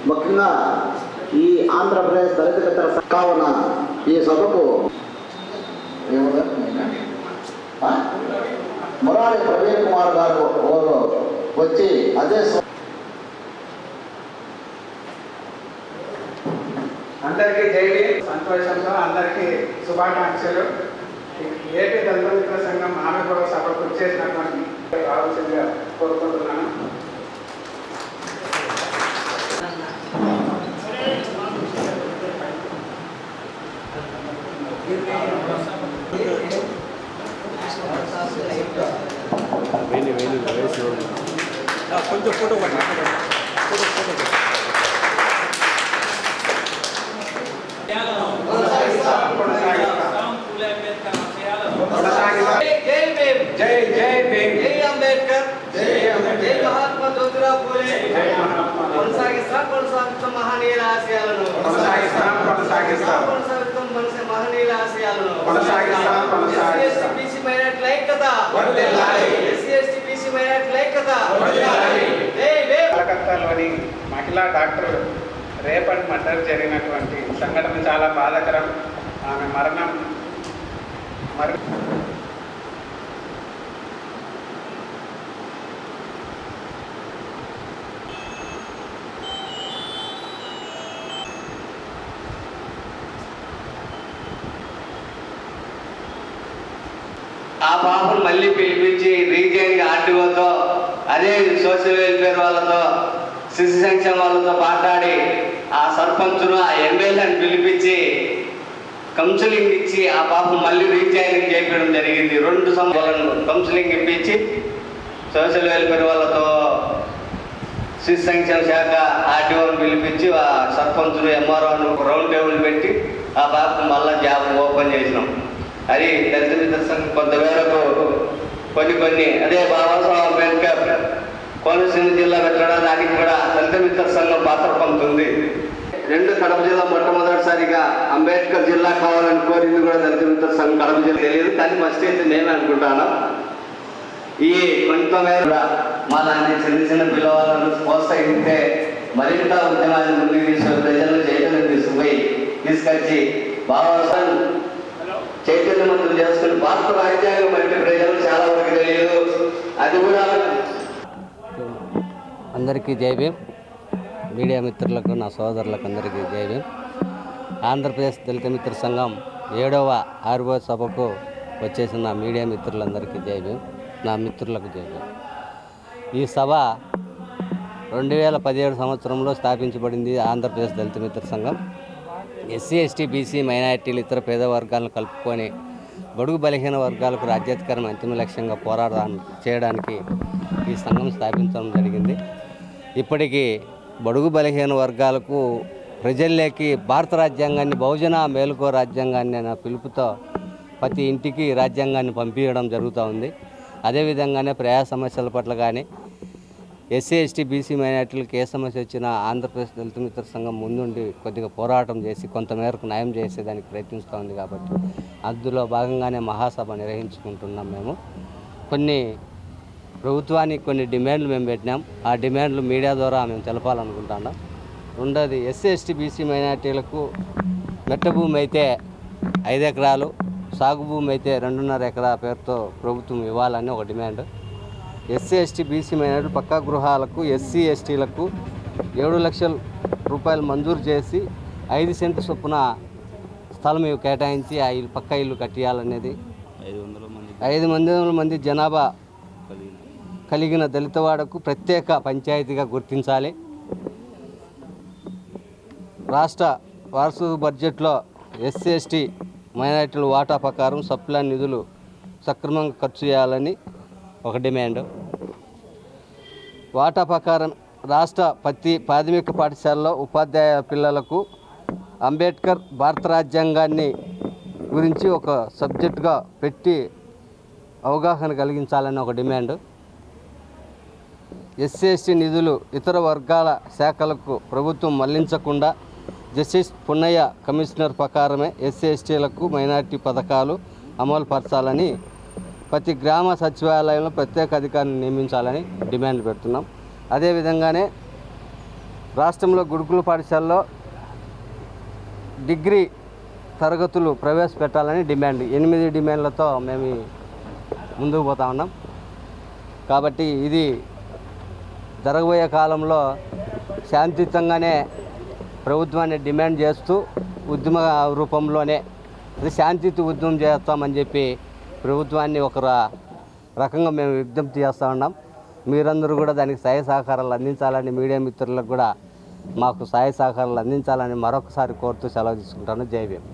ముఖ్యంగా ఈ ఆంధ్రప్రదేశ్ దళిత మిత్ర కావున ఈ సభకు మురారి ప్రవీణ్ కుమార్ గారు వచ్చి అదే అందరికీ జైలు సంతోషంతో అందరికీ శుభాకాంక్షలు. ఏపీ దళిత మిత్ర సంఘం ఆమె కూడా సభకు వచ్చేసినటువంటి ఆలోచనగా కోరుకుంటున్నాను. కొంచెం ఫోటో జై జై భీమ్, జై అంబేద్కర్, జై జై మహాత్మా జ్యోతిరావు పూలే. జై మహాత్మా కొనసాగిస్తాం మహనీయుల ఆశయాలను, కొనసాగిస్తాం మహనీయుల ఆశయాలను కొనసాగిస్తాం. బీసీ మైనారిటీల ఐక్యత, ఎస్సీ బీసీ మైనారిటీల ఐక్యత. కలకత్తాలోని మహిళా డాక్టర్ రేపటి మర్డర్ జరిగినటువంటి సంఘటన చాలా బాధాకరం. ఆమె మరణం ఆ పాపను మళ్ళీ పిలిపించి రీజియన్ ఆర్టీఓతో, అదే సోషల్ వెల్ఫేర్ వాళ్ళతో, శిశు సంక్షేమ వాళ్ళతో మాట్లాడి ఆ సర్పంచ్ను ఆ ఎమ్మెల్యేని పిలిపించి కౌన్సిలింగ్ ఇచ్చి ఆ పాపం మళ్ళీ రీజాయినింగ్ చేయడం జరిగింది. 2 సంవత్సరాలను కౌన్సిలింగ్ ఇప్పించి సోషల్ వెల్ఫేర్ వాళ్ళతో, శిశు సంక్షేమ శాఖ ఆర్టీఓని పిలిపించి ఆ సర్పంచులు ఎంఆర్ఓను రౌండ్ టేబుల్ పెట్టి ఆ పాపం మళ్ళీ జాబ్ ఓపెన్ చేసినాం. అది దళిత మిత్ర సంఘం కొంతమేరకు కొన్ని అదే బాబాసాహెబ్ అంబేద్కర్ కోనసీమ జిల్లా పెట్టడానికి కూడా దళిత మిత్ర సంఘం పాత్ర పొందుతుంది. 2 కడప జిల్లా మొట్టమొదటిసారిగా అంబేద్కర్ జిల్లా కావాలని కోరింది కూడా దళిత మిత్ర సంఘం కడప జిల్లా తెలియదు, కానీ మస్ట్ అయితే నేను అనుకుంటాను. ఈ కొంతమేర మా లాంటి చిన్న పిల్లవాళ్ళను ప్రోత్సహిస్తే మరింత ఉద్యమాన్ని ముందుకు తీసుకుని ప్రజలను చైతన్యం తీసుకొచ్చి బాబాసాహెబ్ చైతన్యవంతులు చేసుకుని భారత రాజ్యాంగం అంటే ప్రజలు చాలా వరకు తెలియదు. అది కూడా అందరికీ జై భీమ్. మీడియా మిత్రులకు, నా సోదరులకు అందరికీ జై భీమ్. ఆంధ్రప్రదేశ్ దళిత మిత్ర సంఘం 7వ ఆర్ఓ సభకు వచ్చేసిన మీడియా మిత్రులందరికీ జై భీమ్, నా మిత్రులకు జై భీమ్. ఈ సభ 2017 సంవత్సరంలో స్థాపించబడింది. ఆంధ్రప్రదేశ్ దళిత మిత్ర సంఘం ఎస్సీ ఎస్టీ బీసీ మైనారిటీలు ఇతర పేద వర్గాలను కలుపుకొని బడుగు బలహీన వర్గాలకు రాజ్యాధికారం అంతిమ లక్ష్యంగా చేయడానికి ఈ సంఘం స్థాపించడం జరిగింది. ఇప్పటికీ బడుగు బలహీన వర్గాలకు ప్రజల్లోకి భారత రాజ్యాంగాన్ని, బహుజన మేలుకో రాజ్యాంగాన్ని అనే పిలుపుతో ప్రతి ఇంటికి రాజ్యాంగాన్ని పంపించడం జరుగుతూ ఉంది. అదేవిధంగానే ప్రజా సమస్యల పట్ల కానీ, ఎస్సీ ఎస్టీ బీసీ మైనారిటీలకు ఏ సమస్య వచ్చినా ఆంధ్రప్రదేశ్ దళిత మిత్ర సంఘం ముందుండి కొద్దిగా పోరాటం చేసి కొంతమేరకు న్యాయం చేసేదానికి ప్రయత్నిస్తూ ఉంది. కాబట్టి అందులో భాగంగానే మహాసభ నిర్వహించుకుంటున్నాం. మేము ప్రభుత్వానికి కొన్ని డిమాండ్లు మేము పెట్టినాం. ఆ డిమాండ్లు మీడియా ద్వారా మేము తెలపాలనుకుంటున్నాం. రెండోది, ఎస్సీ ఎస్టీ బీసీ మైనారిటీలకు మెట్ట భూమి అయితే 5 ఎకరాలు, సాగు భూమి అయితే 2.5 ఎకరా పేరుతో ప్రభుత్వం ఇవ్వాలని ఒక demand. SC ST BC minority pucca గృహాలకు ఎస్సీ ఎస్టీలకు 7 లక్షల రూపాయలు మంజూరు చేసి 5 సెంటు చొప్పున స్థలం కేటాయించి ఆ పక్కా ఇల్లు కట్టియాలనేది. 500 మంది జనాభా కలిగిన దళితవాడకు ప్రత్యేక పంచాయతీగా గుర్తించాలి. రాష్ట్ర వార్షిక బడ్జెట్లో ఎస్సీ ఎస్టీ మైనారిటీల వాటా ప్రకారం సప్లాన్ నిధులు సక్రమంగా ఖర్చు చేయాలని ఒక డిమాండ్. వాటా ప్రకారం రాష్ట్ర ప్రతి ప్రాథమిక పాఠశాలలో ఉపాధ్యాయ పిల్లలకు అంబేద్కర్ భారత రాజ్యాంగాన్ని గురించి ఒక సబ్జెక్టుగా పెట్టి అవగాహన కలిగించాలని ఒక డిమాండ్. ఎస్సీ ఎస్టీ నిధులు ఇతర వర్గాల శాఖలకు ప్రభుత్వం మళ్లించకుండా జస్టిస్ పున్నయ్య కమిషనర్ ప్రకారమే ఎస్సీ ఎస్టీలకు మైనారిటీ పథకాలు అమలు పరచాలని, ప్రతి గ్రామ సచివాలయంలో ప్రత్యేక అధికారిని నియమించాలని డిమాండ్ పెడుతున్నాం. అదేవిధంగానే రాష్ట్రంలో గురుకుల పాఠశాలలో డిగ్రీ తరగతులు ప్రవేశపెట్టాలని డిమాండ్ 8 డిమాండ్లతో మేము ముందుకు పోతా ఉన్నాం. కాబట్టి ఇది జరగబోయే కాలంలో శాంతియుతంగానే ప్రభుత్వాన్ని డిమాండ్ చేస్తూ ఉద్యమ రూపంలోనే శాంతియుత ఉద్యమం చేస్తామని చెప్పి ప్రభుత్వాన్ని ఒక రకంగా మేము విజ్ఞప్తి చేస్తూ ఉన్నాం. మీరందరూ కూడా దానికి సహాయ సహకారాలు అందించాలని, మీడియా మిత్రులకు కూడా మాకు సహాయ సహకారాలు అందించాలని మరొకసారి కోరుతూ సెలవు తీసుకుంటాను. జై భీమ్.